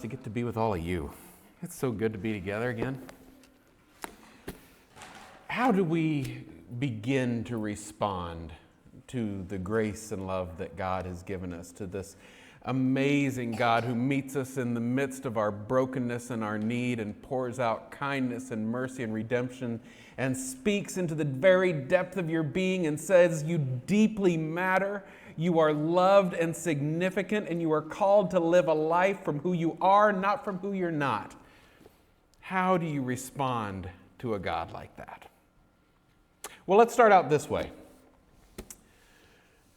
To get to be with all of you. It's so good to be together again. How do we begin to respond to the grace and love that God has given us, to this amazing God who meets us in the midst of our brokenness and our need and pours out kindness and mercy and redemption and speaks into the very depth of your being and says, you deeply matter. You are loved and significant, and you are called to live a life from who you are, not from who you're not. How do you respond to a God like that? Well, let's start out this way.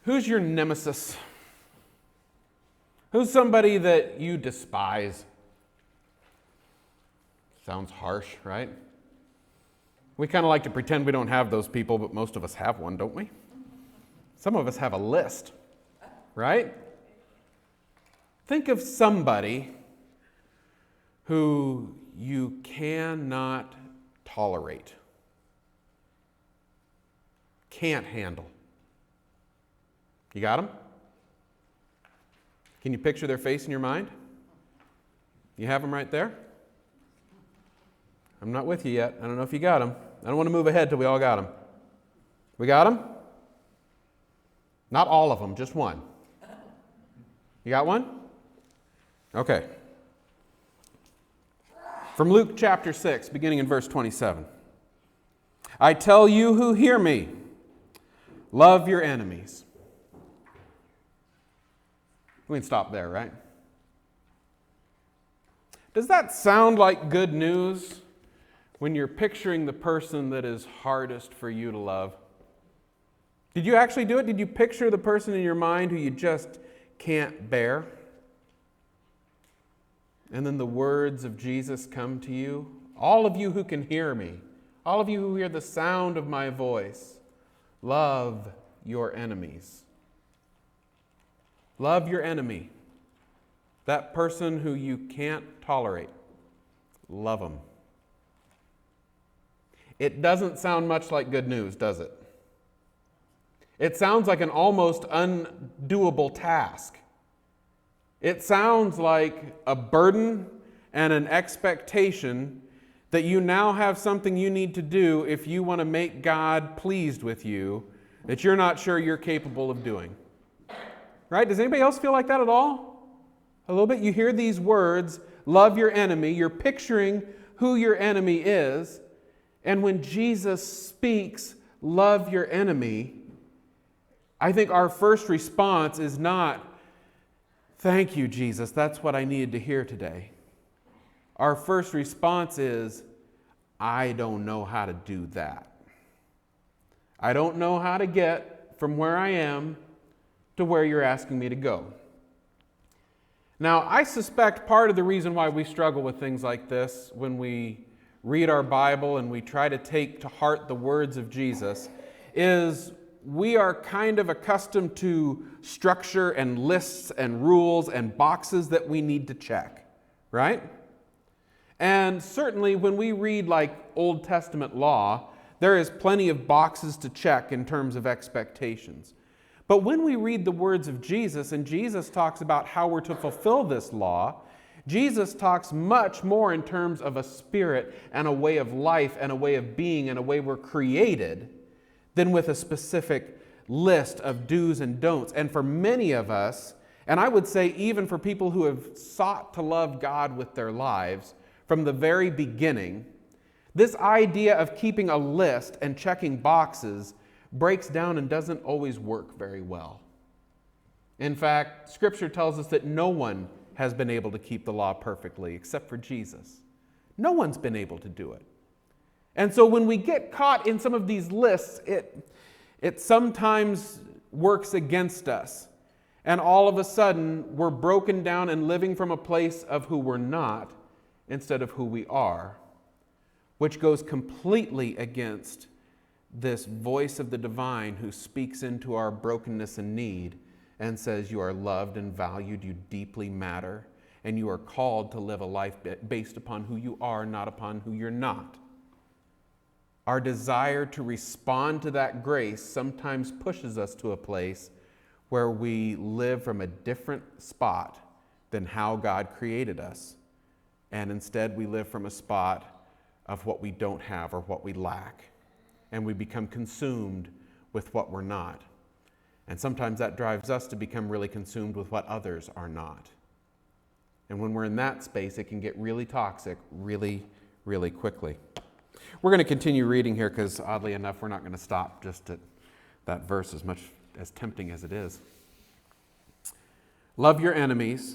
Who's your nemesis? Who's somebody that you despise? Sounds harsh, right? We kind of like to pretend we don't have those people, but most of us have one, don't we? Some of us have a list, right? Think of somebody who you cannot tolerate, can't handle. You got them? Can you picture their face in your mind? You have them right there? I'm not with you yet. I don't know if you got them. I don't want to move ahead till we all got them. We got them? Not all of them, just one. You got one? Okay. From Luke chapter 6, beginning in verse 27. I tell you who hear me, love your enemies. We can stop there, right? Does that sound like good news when you're picturing the person that is hardest for you to love? Did you actually do it? Did you picture the person in your mind who you just can't bear? And then the words of Jesus come to you. All of you who can hear me, all of you who hear the sound of my voice, love your enemies. Love your enemy. That person who you can't tolerate. Love them. It doesn't sound much like good news, does it? It sounds like an almost undoable task. It sounds like a burden and an expectation that you now have something you need to do if you want to make God pleased with you that you're not sure you're capable of doing. Right? Does anybody else feel like that at all? A little bit? You hear these words, love your enemy. You're picturing who your enemy is. And when Jesus speaks, love your enemy, I think our first response is not, thank you, Jesus, that's what I needed to hear today. Our first response is, I don't know how to do that. I don't know how to get from where I am to where you're asking me to go. Now, I suspect part of the reason why we struggle with things like this when we read our Bible and we try to take to heart the words of Jesus is we are kind of accustomed to structure and lists and rules and boxes that we need to check, right? And certainly when we read like Old Testament law, there is plenty of boxes to check in terms of expectations. But when we read the words of Jesus and Jesus talks about how we're to fulfill this law, Jesus talks much more in terms of a spirit and a way of life and a way of being and a way we're created than with a specific list of do's and don'ts. And for many of us, and I would say even for people who have sought to love God with their lives from the very beginning, this idea of keeping a list and checking boxes breaks down and doesn't always work very well. In fact, Scripture tells us that no one has been able to keep the law perfectly except for Jesus. No one's been able to do it. And so when we get caught in some of these lists, it sometimes works against us. And all of a sudden, we're broken down and living from a place of who we're not instead of who we are, which goes completely against this voice of the divine who speaks into our brokenness and need and says, you are loved and valued, you deeply matter, and you are called to live a life based upon who you are, not upon who you're not. Our desire to respond to that grace sometimes pushes us to a place where we live from a different spot than how God created us. And instead, we live from a spot of what we don't have or what we lack. And we become consumed with what we're not. And sometimes that drives us to become really consumed with what others are not. And when we're in that space, it can get really toxic really, really quickly. We're going to continue reading here because, oddly enough, we're not going to stop just at that verse, as much as tempting as it is. Love your enemies.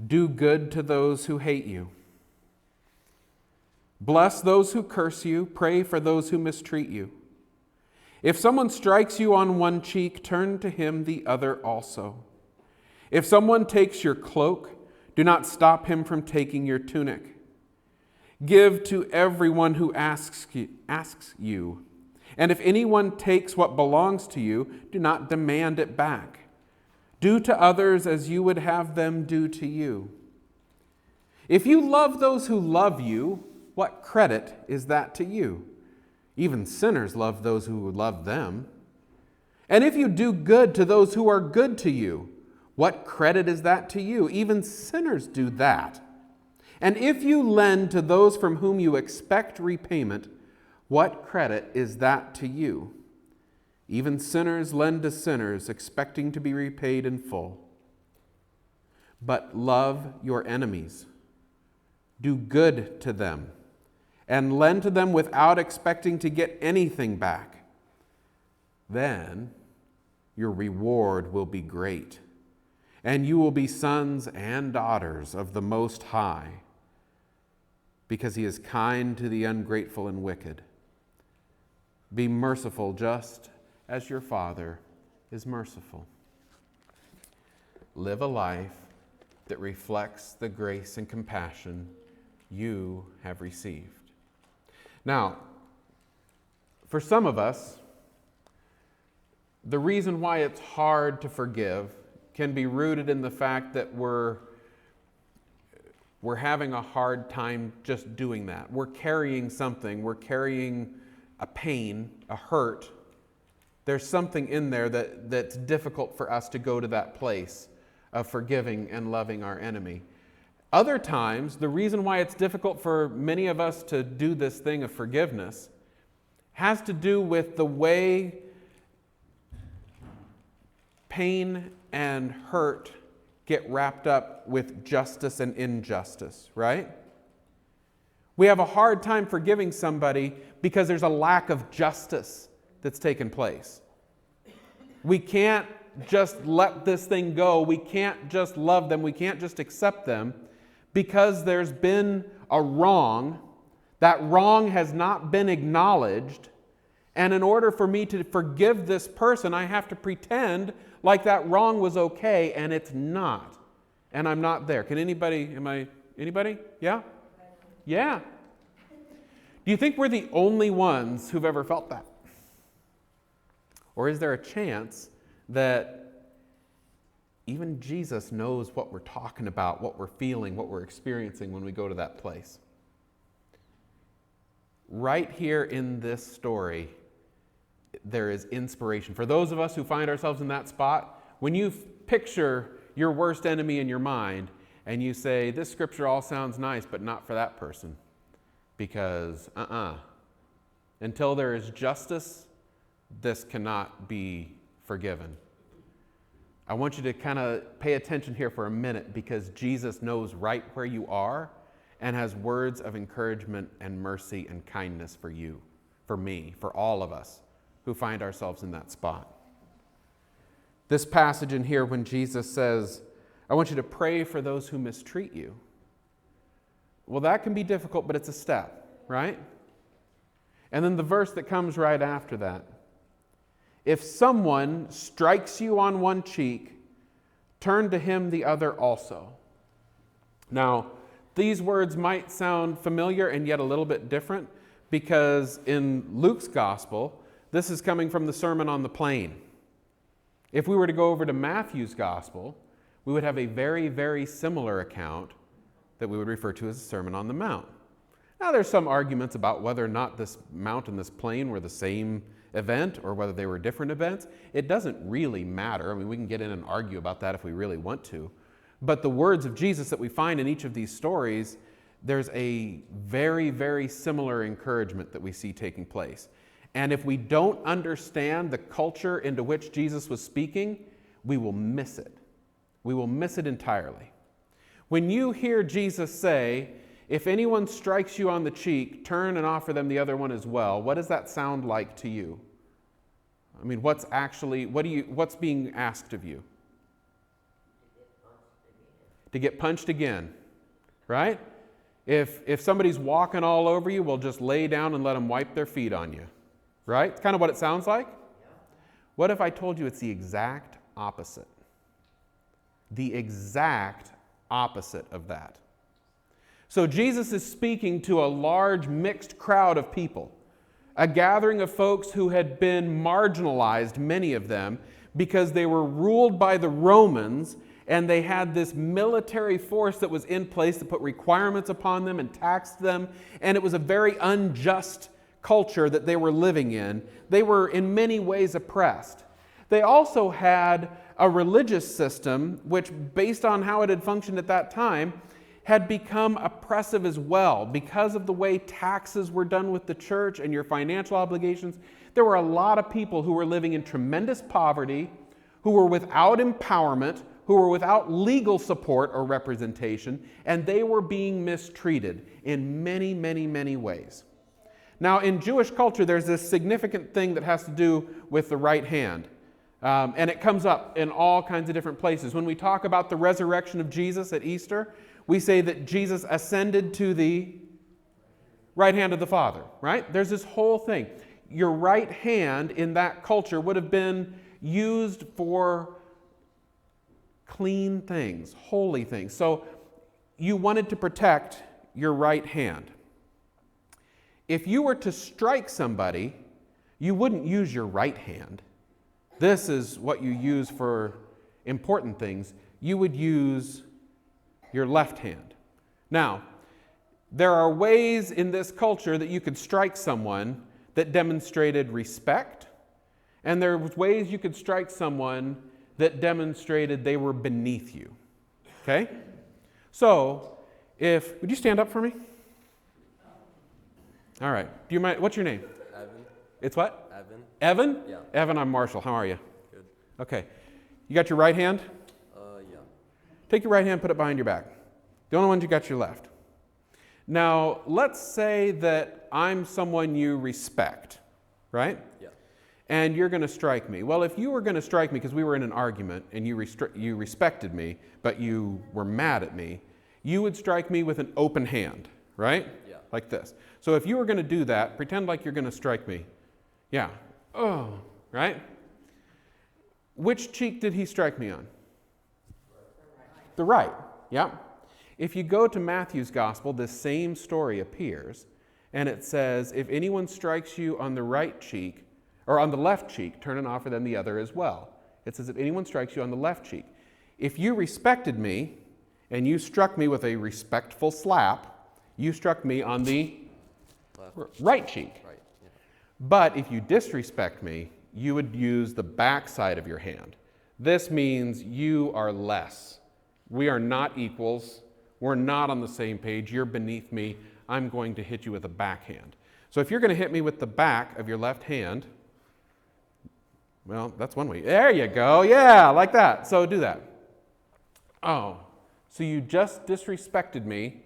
Do good to those who hate you. Bless those who curse you. Pray for those who mistreat you. If someone strikes you on one cheek, turn to him the other also. If someone takes your cloak, do not stop him from taking your tunic. Give to everyone who asks you. And if anyone takes what belongs to you, do not demand it back. Do to others as you would have them do to you. If you love those who love you, what credit is that to you? Even sinners love those who love them. And if you do good to those who are good to you, what credit is that to you? Even sinners do that. And if you lend to those from whom you expect repayment, what credit is that to you? Even sinners lend to sinners, expecting to be repaid in full. But love your enemies. Do good to them, and lend to them without expecting to get anything back. Then your reward will be great, and you will be sons and daughters of the Most High, because he is kind to the ungrateful and wicked. Be merciful just as your Father is merciful. Live a life that reflects the grace and compassion you have received. Now, for some of us, the reason why it's hard to forgive can be rooted in the fact that we're having a hard time just doing that. We're carrying something. We're carrying a pain, a hurt. There's something in there that's difficult for us to go to that place of forgiving and loving our enemy. Other times, the reason why it's difficult for many of us to do this thing of forgiveness has to do with the way pain and hurt get wrapped up with justice and injustice, right? We have a hard time forgiving somebody because there's a lack of justice that's taken place. We can't just let this thing go. We can't just love them. We can't just accept them because there's been a wrong. That wrong has not been acknowledged. And in order for me to forgive this person, I have to pretend like that wrong was okay, and it's not. And I'm not there. Can anybody, anybody? Yeah? Yeah. Do you think we're the only ones who've ever felt that? Or is there a chance that even Jesus knows what we're talking about, what we're feeling, what we're experiencing when we go to that place? Right here in this story, there is inspiration. For those of us who find ourselves in that spot, when you picture your worst enemy in your mind and you say, this scripture all sounds nice, but not for that person. Because, until there is justice, this cannot be forgiven. I want you to kind of pay attention here for a minute, because Jesus knows right where you are and has words of encouragement and mercy and kindness for you, for me, for all of us who find ourselves in that spot. This passage in here, when Jesus says, I want you to pray for those who mistreat you. Well, that can be difficult, but it's a step, right? And then the verse that comes right after that. If someone strikes you on one cheek, turn to him the other also. Now, these words might sound familiar and yet a little bit different, because in Luke's gospel, this is coming from the Sermon on the Plain. If we were to go over to Matthew's gospel, we would have a very, very similar account that we would refer to as the Sermon on the Mount. Now, there's some arguments about whether or not this mount and this plain were the same event or whether they were different events. It doesn't really matter. I mean, we can get in and argue about that if we really want to. But the words of Jesus that we find in each of these stories, there's a very, very similar encouragement that we see taking place. And if we don't understand the culture into which Jesus was speaking, we will miss it. We will miss it entirely. When you hear Jesus say, if anyone strikes you on the cheek, turn and offer them the other one as well, what does that sound like to you? I mean, what's being asked of you? To get punched again, right? If somebody's walking all over you, well, just lay down and let them wipe their feet on you, right? It's kind of what it sounds like. What if I told you it's the exact opposite? The exact opposite of that. So Jesus is speaking to a large mixed crowd of people, a gathering of folks who had been marginalized, many of them, because they were ruled by the Romans, and they had this military force that was in place that put requirements upon them and taxed them, and it was a very unjust culture that they were living in. They were in many ways oppressed. They also had a religious system which, based on how it had functioned at that time, had become oppressive as well. Because of the way taxes were done with the church and your financial obligations, there were a lot of people who were living in tremendous poverty, who were without empowerment, who were without legal support or representation, and they were being mistreated in many, many, many ways. Now, in Jewish culture, there's this significant thing that has to do with the right hand. And it comes up in all kinds of different places. When we talk about the resurrection of Jesus at Easter, we say that Jesus ascended to the right hand of the Father, right? There's this whole thing. Your right hand in that culture would have been used for clean things, holy things. So you wanted to protect your right hand. If you were to strike somebody, you wouldn't use your right hand. This is what you use for important things. You would use your left hand. Now, there are ways in this culture that you could strike someone that demonstrated respect, and there was ways you could strike someone that demonstrated they were beneath you. Okay? So, would you stand up for me? All right. Do you mind? What's your name? Evan. It's what? Evan. Evan? Yeah. Evan, I'm Marshall. How are you? Good. Okay. You got your right hand? Yeah. Take your right hand, put it behind your back. The only ones you got your left. Now, let's say that I'm someone you respect, right? Yeah. And you're going to strike me. Well, if you were going to strike me because we were in an argument and you respected me, but you were mad at me, you would strike me with an open hand, right? Yeah. Like this. So if you were going to do that, pretend like you're going to strike me. Yeah. Oh, right? Which cheek did he strike me on? The right. Yeah. If you go to Matthew's gospel, this same story appears, and it says, if anyone strikes you on the right cheek, or on the left cheek, turn and offer them the other as well. It says, if anyone strikes you on the left cheek. If you respected me, and you struck me with a respectful slap, you struck me on the right cheek. Right. Yeah. But if you disrespect me, you would use the back side of your hand. This means you are less. We are not equals. We're not on the same page. You're beneath me. I'm going to hit you with a backhand. So if you're going to hit me with the back of your left hand, well, that's one way. There you go. Yeah, like that. So do that. Oh, so you just disrespected me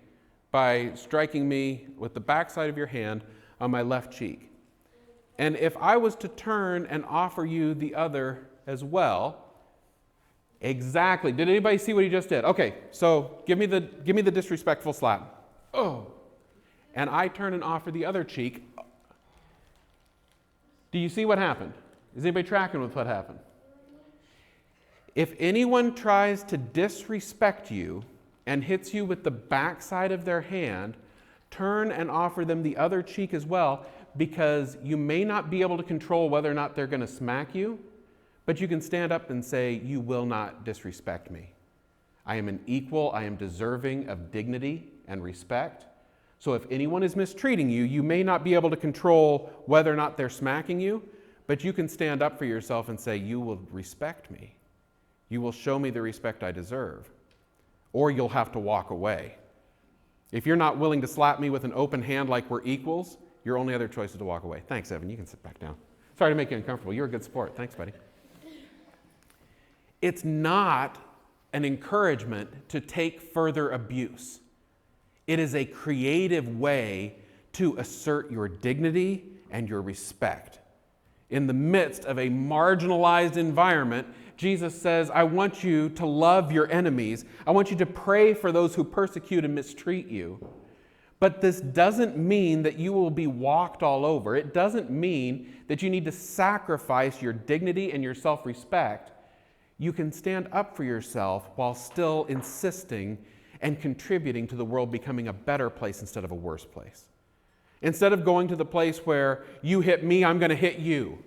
by striking me with the backside of your hand on my left cheek. And if I was to turn and offer you the other as well, exactly. Did anybody see what he just did? Okay, so give me the disrespectful slap. Oh. And I turn and offer the other cheek. Do you see what happened? Is anybody tracking with what happened? If anyone tries to disrespect you and hits you with the backside of their hand, turn and offer them the other cheek as well, because you may not be able to control whether or not they're going to smack you, but you can stand up and say, you will not disrespect me. I am an equal, I am deserving of dignity and respect. So if anyone is mistreating you, you may not be able to control whether or not they're smacking you, but you can stand up for yourself and say, you will respect me. You will show me the respect I deserve. or you'll have to walk away. If you're not willing to slap me with an open hand like we're equals, your only other choice is to walk away. Thanks, Evan. You can sit back down. Sorry to make you uncomfortable. You're a good sport. Thanks, buddy. It's not an encouragement to take further abuse. It is a creative way to assert your dignity and your respect. In the midst of a marginalized environment, Jesus says, I want you to love your enemies. I want you to pray for those who persecute and mistreat you. But this doesn't mean that you will be walked all over. It doesn't mean that you need to sacrifice your dignity and your self-respect. You can stand up for yourself while still insisting and contributing to the world becoming a better place instead of a worse place. Instead of going to the place where you hit me, I'm going to hit you.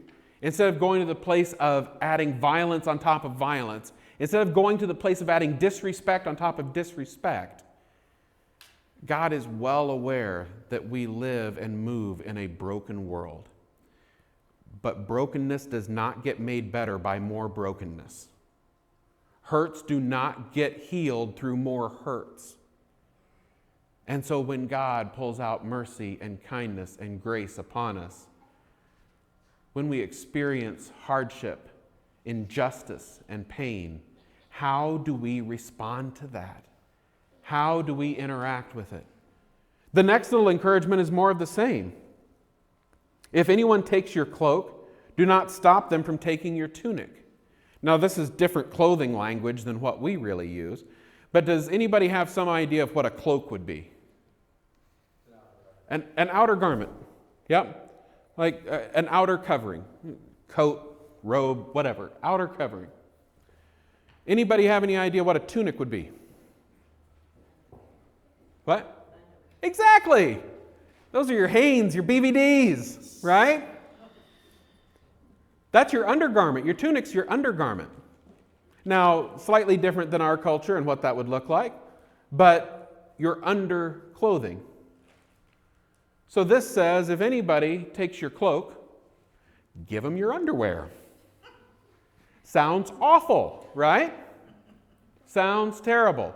Instead of going to the place of adding violence on top of violence. Instead of going to the place of adding disrespect on top of disrespect. God is well aware that we live and move in a broken world. But brokenness does not get made better by more brokenness. Hurts do not get healed through more hurts. And so when God pulls out mercy and kindness and grace upon us, when we experience hardship, injustice, and pain, how do we respond to that? How do we interact with it? The next little encouragement is more of the same. If anyone takes your cloak, do not stop them from taking your tunic. Now, this is different clothing language than what we really use, but does anybody have some idea of what a cloak would be? An outer garment. Yep. Like an outer covering. Coat, robe, whatever. Outer covering. Anybody have any idea what a tunic would be? What? Exactly. Those are your Hanes, your BVDs, right? That's your undergarment. Your tunic's your undergarment. Now, slightly different than our culture and what that would look like, but your underclothing. So this says, if anybody takes your cloak, give them your underwear. Sounds awful, right? Sounds terrible.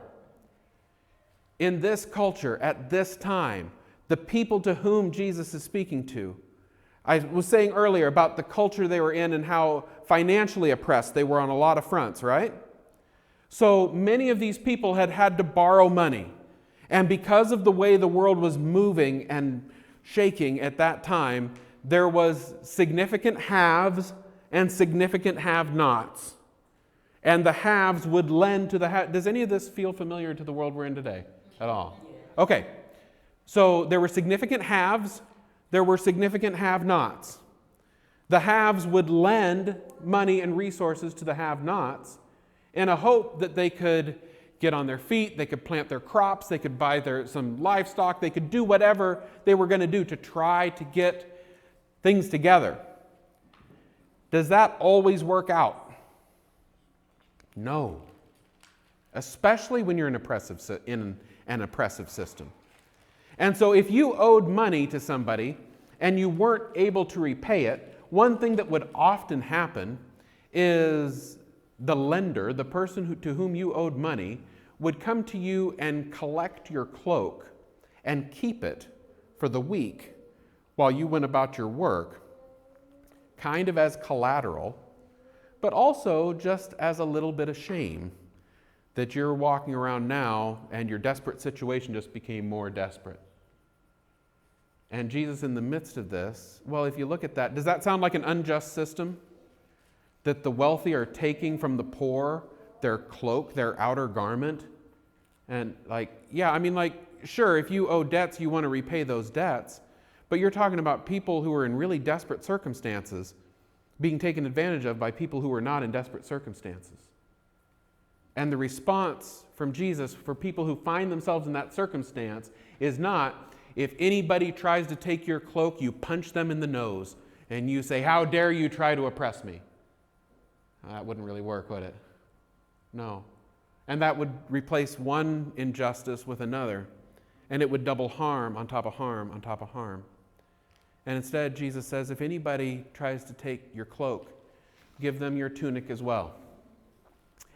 In this culture, at this time, the people to whom Jesus is speaking to, I was saying earlier about the culture they were in and how financially oppressed they were on a lot of fronts, right? So many of these people had had to borrow money. And because of the way the world was moving and shaking at that time, there was significant haves and significant have-nots. And the haves would lend to the have. Does any of this feel familiar to the world we're in today at all? Okay. So there were significant haves, there were significant have-nots. The haves would lend money and resources to the have-nots in a hope that they could get on their feet, they could plant their crops, they could buy some livestock, they could do whatever they were going to do to try to get things together. Does that always work out? No. Especially when you're in an oppressive system. And so if you owed money to somebody and you weren't able to repay it, one thing that would often happen is the lender, the person to whom you owed money, would come to you and collect your cloak and keep it for the week while you went about your work, kind of as collateral, but also just as a little bit of shame that you're walking around now and your desperate situation just became more desperate. And Jesus, in the midst of this, well, if you look at that, does that sound like an unjust system? That the wealthy are taking from the poor their cloak, their outer garment? And sure, if you owe debts, you want to repay those debts. But you're talking about people who are in really desperate circumstances being taken advantage of by people who are not in desperate circumstances. And the response from Jesus for people who find themselves in that circumstance is not, if anybody tries to take your cloak, you punch them in the nose and you say, how dare you try to oppress me? That wouldn't really work, would it? No. And that would replace one injustice with another. And it would double harm on top of harm on top of harm. And instead, Jesus says, if anybody tries to take your cloak, give them your tunic as well.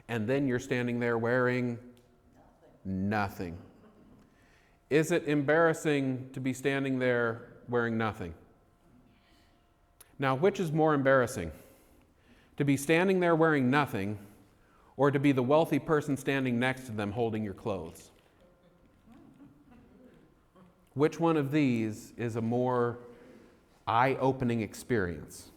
And then you're standing there wearing nothing. Is it embarrassing to be standing there wearing nothing? Now, which is more embarrassing? To be standing there wearing nothing, or to be the wealthy person standing next to them holding your clothes? Which one of these is a more eye-opening experience?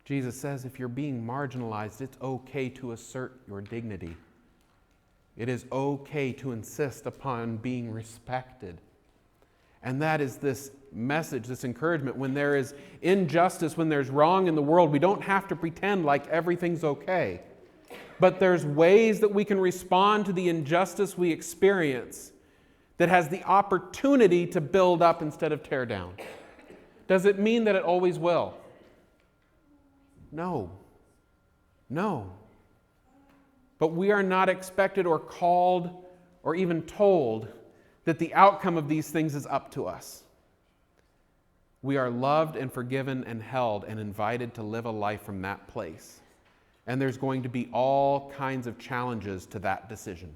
Jesus says if you're being marginalized, it's okay to assert your dignity. It is okay to insist upon being respected. And that is this message, this encouragement. When there is injustice, when there's wrong in the world, we don't have to pretend like everything's okay. But there's ways that we can respond to the injustice we experience that has the opportunity to build up instead of tear down. Does it mean that it always will? No. No. But we are not expected or called or even told that the outcome of these things is up to us. We are loved and forgiven and held and invited to live a life from that place. And there's going to be all kinds of challenges to that decision.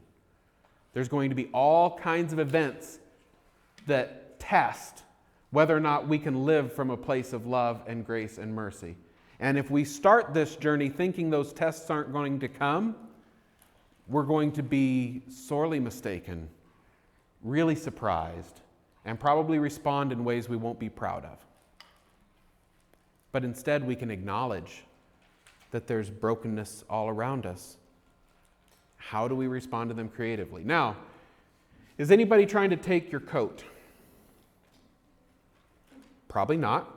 There's going to be all kinds of events that test whether or not we can live from a place of love and grace and mercy. And if we start this journey thinking those tests aren't going to come, we're going to be sorely mistaken, really surprised, and probably respond in ways we won't be proud of. But instead, we can acknowledge that there's brokenness all around us. How do we respond to them creatively? Now, is anybody trying to take your coat? Probably not.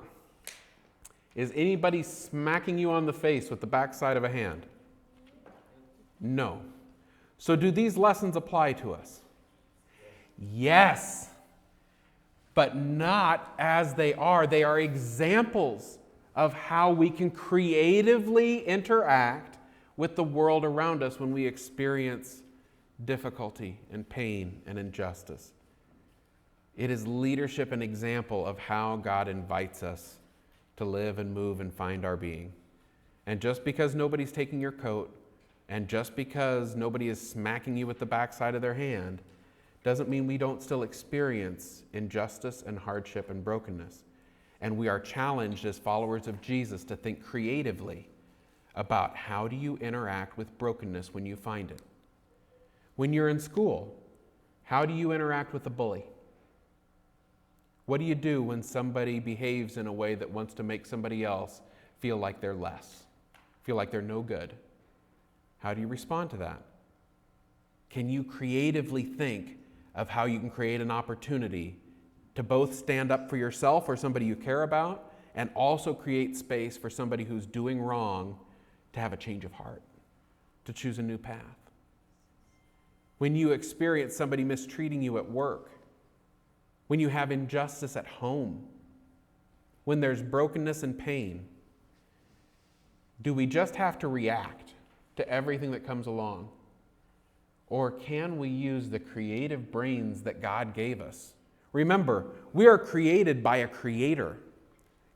Is anybody smacking you on the face with the backside of a hand? No. So do these lessons apply to us? Yes, but not as they are. They are examples of how we can creatively interact with the world around us when we experience difficulty and pain and injustice. It is leadership and example of how God invites us to live and move and find our being. And just because nobody's taking your coat, and just because nobody is smacking you with the backside of their hand, doesn't mean we don't still experience injustice and hardship and brokenness. And we are challenged as followers of Jesus to think creatively about how do you interact with brokenness when you find it. When you're in school, how do you interact with a bully? What do you do when somebody behaves in a way that wants to make somebody else feel like they're less, feel like they're no good? How do you respond to that? Can you creatively think of how you can create an opportunity to both stand up for yourself or somebody you care about, and also create space for somebody who's doing wrong to have a change of heart, to choose a new path? When you experience somebody mistreating you at work, when you have injustice at home, when there's brokenness and pain, do we just have to react to everything that comes along? Or can we use the creative brains that God gave us? Remember, we are created by a creator.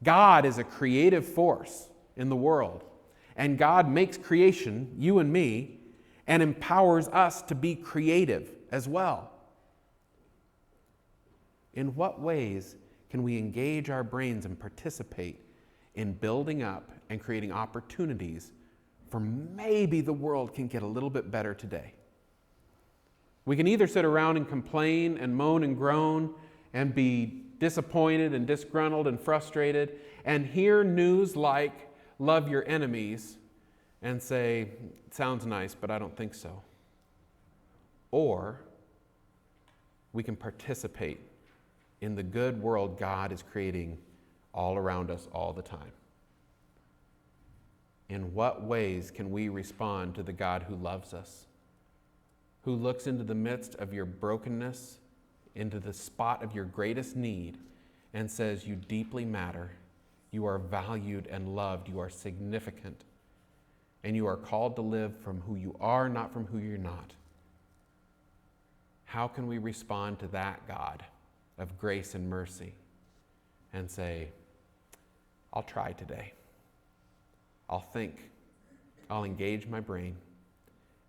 God is a creative force in the world. And God makes creation, you and me, and empowers us to be creative as well. In what ways can we engage our brains and participate in building up and creating opportunities for maybe the world can get a little bit better today? We can either sit around and complain and moan and groan and be disappointed and disgruntled and frustrated and hear news like love your enemies and say, it sounds nice, but I don't think so. Or we can participate in the good world God is creating all around us all the time. In what ways can we respond to the God who loves us, who looks into the midst of your brokenness, into the spot of your greatest need, and says, you deeply matter, you are valued and loved, you are significant, and you are called to live from who you are, not from who you're not? How can we respond to that God of grace and mercy and say, I'll try today. I'll think. I'll engage my brain.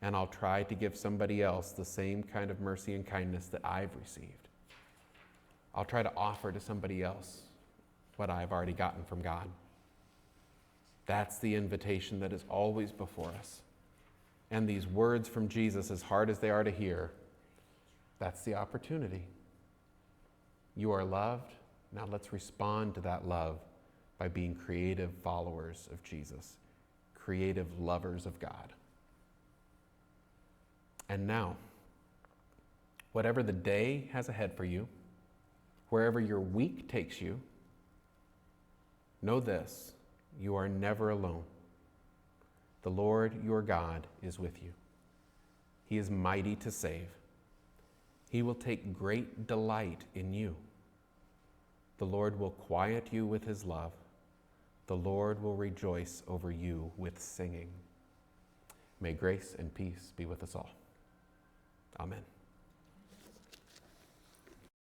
and I'll try to give somebody else the same kind of mercy and kindness that I've received. I'll try to offer to somebody else what I've already gotten from God. That's the invitation that is always before us. And these words from Jesus, as hard as they are to hear, that's the opportunity. You are loved. Now let's respond to that love by being creative followers of Jesus, creative lovers of God. And now, whatever the day has ahead for you, wherever your week takes you, know this: you are never alone. The Lord your God is with you. He is mighty to save. He will take great delight in you. The Lord will quiet you with his love. The Lord will rejoice over you with singing. May grace and peace be with us all. Amen.